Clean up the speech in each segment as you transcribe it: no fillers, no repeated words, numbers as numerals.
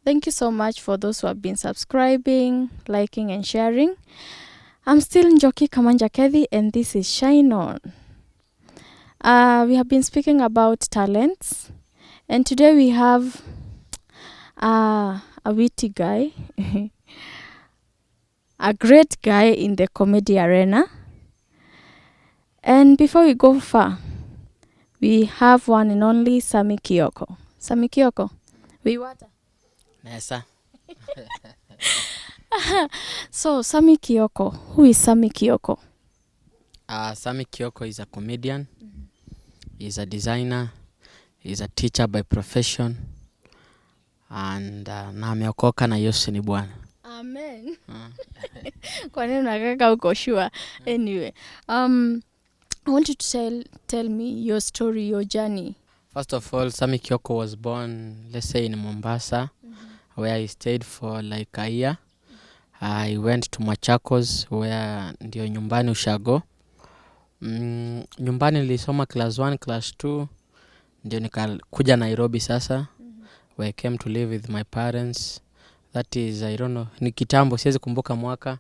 Thank you so much for those who have been subscribing, liking, and sharing. I'm still Njoki Kamanja Kethi, and this is Shine On. We have been speaking about talents, and today we have a witty guy, a great guy in the comedy arena. And before we go far, we have one and only Sammy Kioko. Sammy Kioko, we water. Nesa. So, Sammy Kioko, who is Sammy Kioko? Sammy Kioko is a comedian. He's a designer. He's a teacher by profession. And na ameokoka na Yesu ni Bwana. Amen. Kwa nini unakaka uko sure? Anyway, I want you to tell me your story, your journey. First of all, Sammy Kioko was born, let's say, in Mombasa, where he stayed for like a year. I went to Machakos, where ndio nyumbani Ushago. Nyumbani nilisoma class 1, class 2. Ndio nikakuja Nairobi sasa, where I came to live with my parents. That is, I don't know, ni kitambo, siwezi kumbuka mwaka.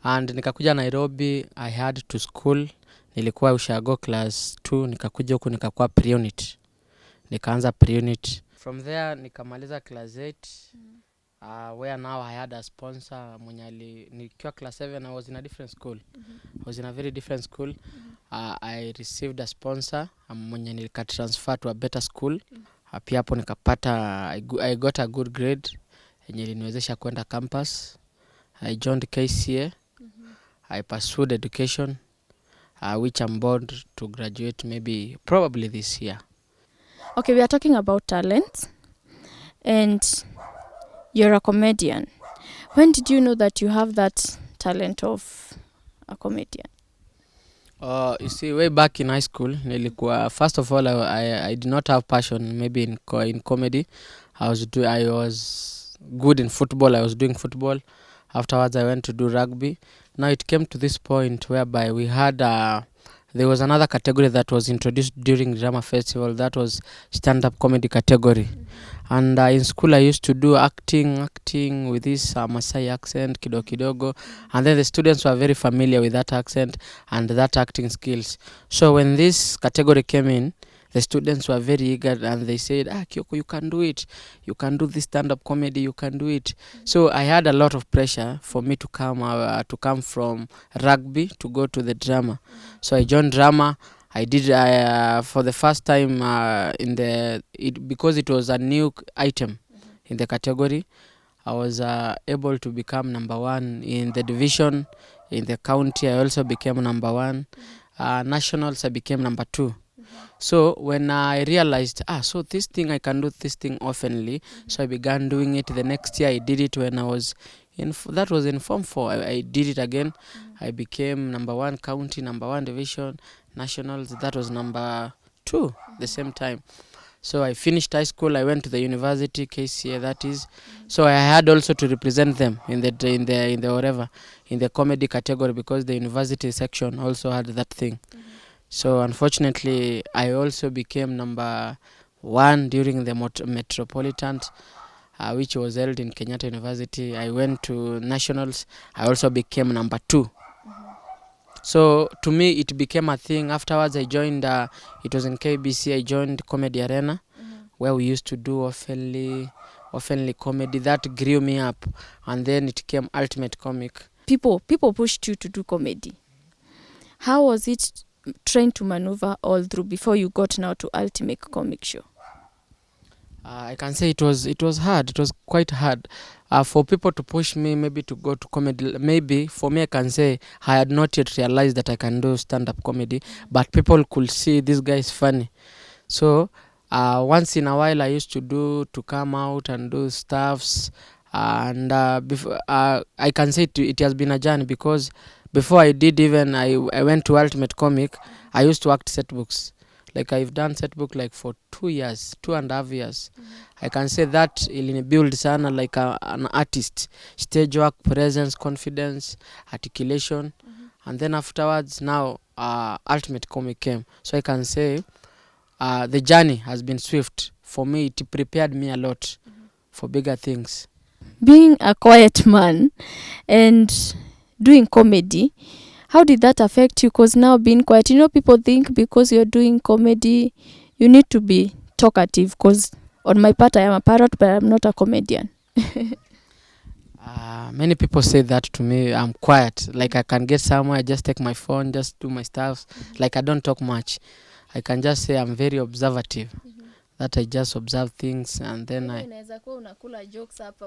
And nikakuja Nairobi, I had to school. Nilikuwa Ushago class 2, nikakuja huku nikakuwa pre-unit. Nikaanza pre-unit. From there, nikamaliza class 8. Where now I had a sponsor. Nikiwa class 7, I was in a different school. I was in a very different school. I received a sponsor. Mwenye nilika transfer to a better school. Pia hapo nikapata, I got a good grade. Yenye iliniwezesha kwenda campus. I joined KCA. I pursued education, which I'm bound to graduate probably this year. Okay, we are talking about talent. And you're a comedian. When did you know that you have that talent of a comedian? You see, way back in high school, first of all, I did not have passion maybe in comedy. I was good in football. I was doing football. Afterwards, I went to do rugby. Now it came to this point whereby we had there was another category that was introduced during drama festival. That was stand-up comedy category. And in school I used to do acting with this Masai accent kidogo, and then the students were very familiar with that accent and that acting skills. So when this category came in, the students were very eager and they said, Kioko, you can do it. You can do this stand-up comedy, you can do it. So I had a lot of pressure for me to come from rugby to go to the drama. So I joined drama. I did for the first time because it was a new item in the category. I was able to become number 1 in the division. In the county, I also became number 1. Nationals, I became number 2. So when I realized, so this thing, I can do this thing oftenly. So I began doing it. The next year I did it when I was that was in Form 4. I did it again. I became number 1 county, number 1 division, nationals. That was number 2 the same time. So I finished high school. I went to the university, KCA, that is. So I had also to represent them in the comedy category, because the university section also had that thing. So unfortunately, I also became number 1 during the Metropolitan, which was held in Kenyatta University. I went to nationals. I also became number 2. So to me, it became a thing. Afterwards, I joined, it was in KBC, I joined Comedy Arena, where we used to do oftenly comedy. That grew me up, and then it came Ultimate Comic. People pushed you to do comedy. How was it trying to maneuver all through before you got now to Ultimate Comic Show? I can say it was hard. It was quite hard for people to push me maybe to go to comedy. Maybe for me, I can say I had not yet realized that I can do stand-up comedy, but people could see this guy is funny. So once in a while I used to come out and do stuffs, and before I can say it has been a journey, because before I did even I went to Ultimate Comic, I used to act set books. Like I've done set book like for 2.5 years. I can say that ili build sana like an artist. Stage work, presence, confidence, articulation. And then afterwards now Ultimate Comic came. So I can say the journey has been swift. For me, it prepared me a lot for bigger things. Being a quiet man and doing comedy, how did that affect you? Because now being quiet, people think because you're doing comedy you need to be talkative, because on my part I am a parrot but I'm not a comedian. Many people say that to me. I'm quiet, like I can get somewhere, I just take my phone, just do my stuff. Like I don't talk much. I can just say I'm very observative, that I just observe things and then Inaweza kuwa unakula jokes hapa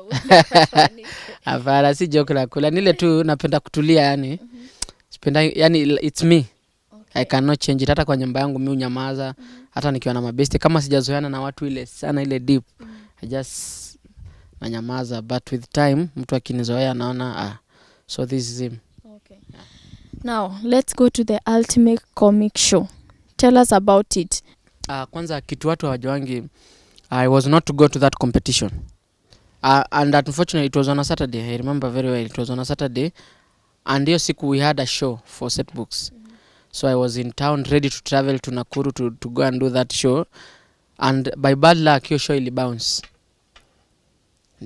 hapana, si joke la kula, nile tu napenda kutulia, yani sipenda, yani it's me. Okay. I cannot change it. Hata kwa nyumba yangu mimi unyamaza, hata nikiwa na mabesti, kama sijazoeana na watu ile sana ile deep, I just nanyamaza, but with time mtu akinizoea naona so this is him. Okay. Now let's go to the ultimate comic show. Tell us about it. Kwanza kitu watu hawajuangi, I was not to go to that competition. And unfortunately it was on a Saturday. I remember very well, it was on a Saturday, and hiyo siku we had a show for set books. So I was in town ready to travel to Nakuru to go and do that show, and by bad luck hiyo show ili bounce.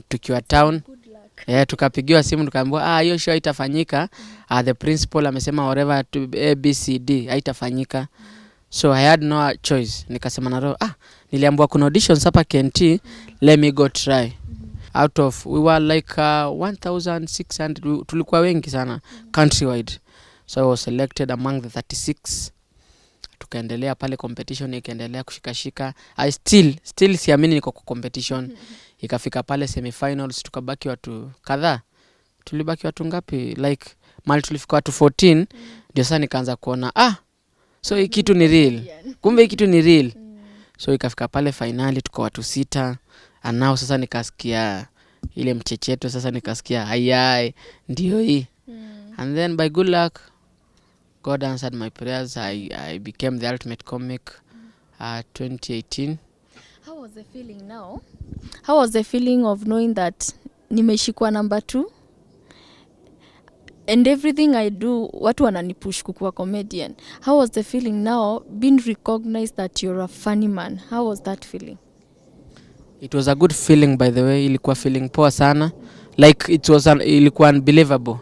Tukiwa town, tukapigiwa simu tukaambiwa hiyo show haitafanyika. The principal amesema whatever to ABCD haitafanyika. So I had no choice. Nikasema na roho, niliambiwa kuna auditions hapa KNT, let me go try. Out of, we were like 1,600, tulikuwa wengi sana countrywide. So I was selected among the 36. Tukaendelea pale, competition ikaendelea kushikashika. I still siamini niko kwa competition. Ikafika pale semifinals, tukabaki watu kadhaa. Tulibaki watu ngapi? Like mali tulifika watu 14. Ndio sasa nikaanza kuona so hii kitu ni real. Kumbe hii kitu ni real. So ikafika pale finali tuko watu 6. And now sasa nikasikia ile mchecheto, sasa nikasikia hayai ndio hii. And then by good luck God answered my prayers. I became the ultimate comic 2018. How was the feeling now? How was the feeling of knowing that nimeshikwa number 2? And everything I do, watu wananipush kukuwa comedian. How was the feeling now being recognized that you're a funny man? How was that feeling? It was a good feeling, by the way. Ilikuwa feeling poa sana. Like ilikuwa unbelievable.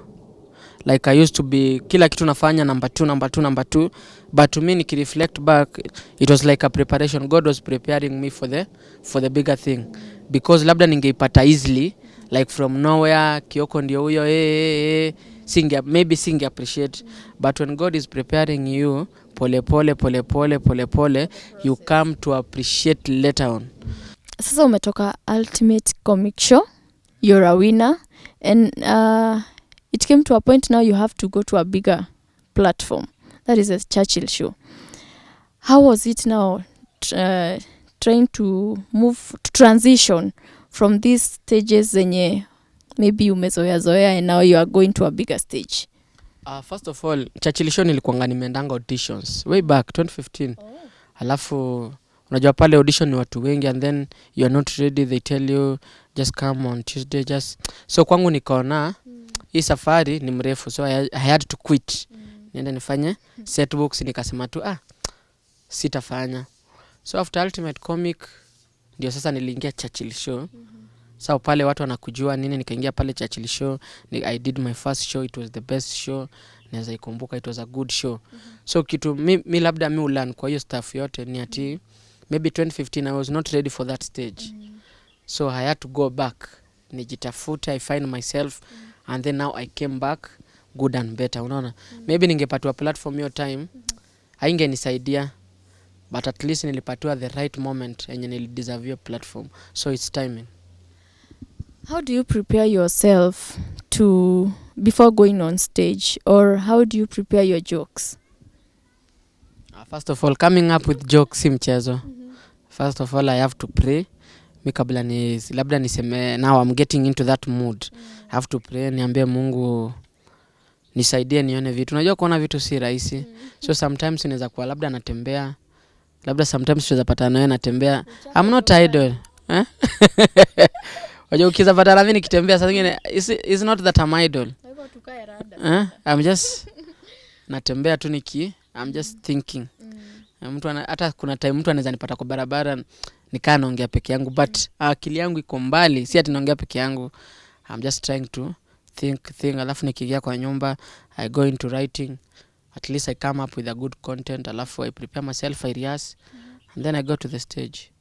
Like I used to be kila kitu nafanya number 2. But to me nikireflect back, it was like a preparation. God was preparing me for the bigger thing. Because labda ningeipata easily, like from nowhere, Kioko ndio huyo, maybe singe appreciate. But when God is preparing you, pole pole, you come to appreciate later on. Sasa umetoka ultimate comic show, you're a winner, and it came to a point now you have to go to a bigger platform. That is a Churchill show. How was it now trying to transition from these stages zenye maybe umezoea and now you are going to a bigger stage? First of all, Churchill show nilikuanga nimeendanga auditions way back 2015. Alafu unajua pale audition ni watu wengi, and then you are not ready, they tell you just come on Tuesday, so kwangu nikaona hii safari ni mrefu, so I had to quit. Nienda nifanye set books, nikasema tu sitafanya. So after ultimate comic ndio sasa niliingia Churchill show. So pale watu wanakujua nini, nikaingia pale Churchill show. I did my first show, it was the best show. Naweza ikumbuka, it was a good show. So kitu mi labda mi ulan kwa hiyo stuff yote ni ati maybe 2015 I was not ready for that stage. So I had to go back, nijitafute, I find myself, and then now I came back good and better, unaona. Maybe ningepatiwa platform hiyo time haingenisaidia, but at least nilipatiwa the right moment yenye nilideserve hiyo platform. So it's timing. How do you prepare yourself before going on stage, or how do you prepare your jokes? First of all, coming up with jokes si mchezo. First of all, I have to pray. Mi kabla labda niseme now I'm getting into that mood. I have to pray, niambie Mungu nisaidie nione vitu. Unajua kuona vitu si rahisi. So sometimes inaweza kuwa labda natembea. Labda sometimes tunaweza patana nawe natembea. I'm not idle. Unajua ukiza patana mimi nikitembea sasa nyingine is not that I'm idle. I'm just natembea tu I'm just thinking. Mtu hata kuna time mtu anaweza nipata kwa barabara nikaa naongea peke yangu, but akili yangu iko mbali, si ati naongea peke yangu. I'm just trying to think, alafu nikiingia kwa nyumba I go into writing, at least I come up with a good content, alafu I prepare myself, I rehearse, and then I go to the stage.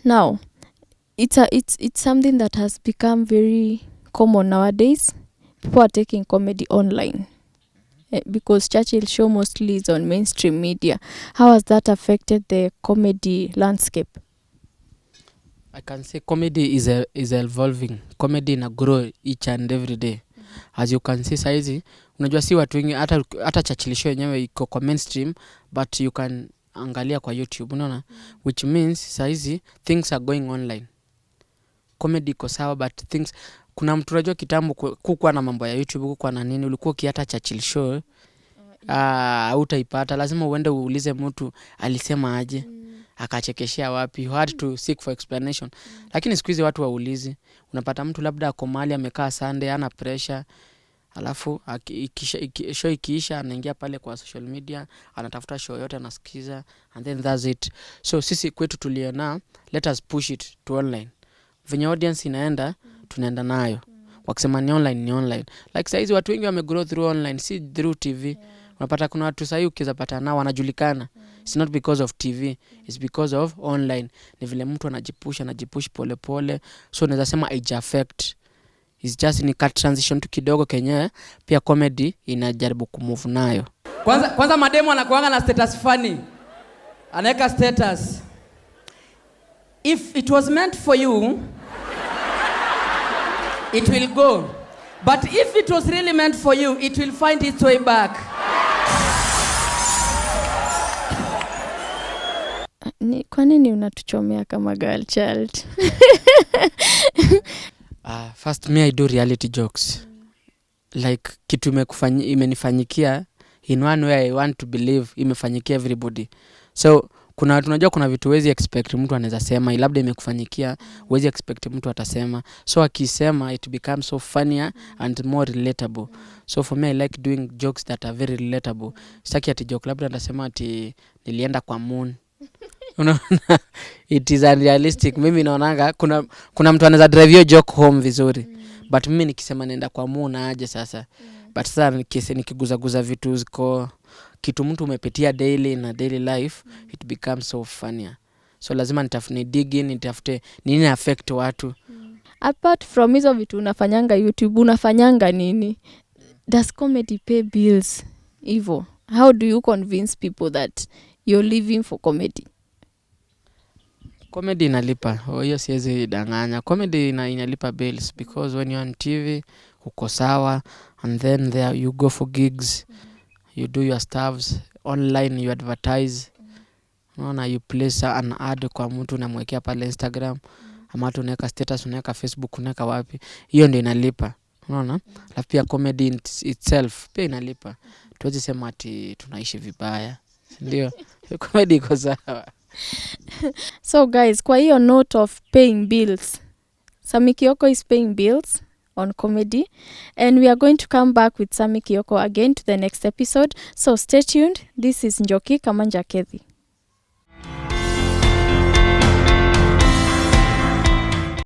Now it's something that has become very common nowadays. People are taking comedy online because Churchill show mostly is on mainstream media. How has that affected the comedy landscape? I can say comedy is evolving. Comedy ina grow each and every day. As you can see saizi, unajua si watu wengi hata Churchill show yenyewe iko kwa mainstream, but you can angalia kwa YouTube, unaona? Which means saizi things are going online. Comedy iko sawa, but things, kuna mtu unajua kitambo kukuwa na mambo ya YouTube, kukuwa na nini, ulikuwa ukiata Churchill show utaipata, lazima uende uulize mtu alisema aje, akachekeshia wapi, you had to seek for explanation. Lakini siku hizi watu waulizi, unapata mtu labda ako mahali amekaa Sunday ana pressure, alafu show ikiisha anaingia pale kwa social media, anatafuta show yote anasikiza, and then that's it. So sisi kwetu tuliona let us push it to online. Venye audience inaenda tunaenda nayo. Wakisema ni online. Like saizi watu wengi wamegrow through online, si through TV. Unapata kuna watu sasa ukiweza pata nao wanajulikana. It's not because of TV, it's because of online. Ni vile mtu anajipush pole. So naweza sema age affect. It's just ni cut transition tu kidogo kenye pia comedy inajaribu kumove nayo. Kwanza mademo anakuanga na status funny. Anaweka status. If it was meant for you, it will go. But if it was really meant for you, it will find its way back. Kwa nini unatuchomea kama girl child? First me I do reality jokes. Like kitu imenifanyikia in one way I want to believe imefanyikia everybody. So tunajua kuna vitu wezi expect mtu anaweza sema, labda imekufanyikia, wezi expect mtu atasema. So akisema it becomes so funnier and more relatable. So for me I like doing jokes that are very relatable. Sitaki ati joke labda atasema ati nilienda kwa moon. Unaona, it is unrealistic. Mimi naonanga kuna mtu anaweza drive your joke home vizuri, but mimi nikisema nenda kwa moon aje sasa. But sasa nikiguza vitu ziko kitu mtu umepitia daily na daily life, it becomes so funnier. So lazima nitafute nini affect watu. Apart from hizo vitu unafanyanga YouTube, unafanyanga nini? Does comedy pay bills? Evo, how do you convince people that you're living for comedy? Comedy inalipa. Hiyo siwezi danganya. Comedy inalipa bills because when you're on TV uko sawa, and then there you go for gigs. You do your stuffs online, you advertise. Unaona, you place an ad kwa mtu unamwekea pale Instagram, ama tu unaweka status, unaweka Facebook, unaweka wapi. Hiyo ndio inalipa. Unaona? Alafu pia comedy itself pia inalipa. Tuwezi sema ati tunaishi vibaya. Ndio. Comedy iko sawa. So guys, kwa hiyo note of paying bills, Sammy Kioko is paying bills on comedy, and we are going to come back with Sammy Kioko again to the next episode. So stay tuned. This is Njoki, Kamanja, Kethi.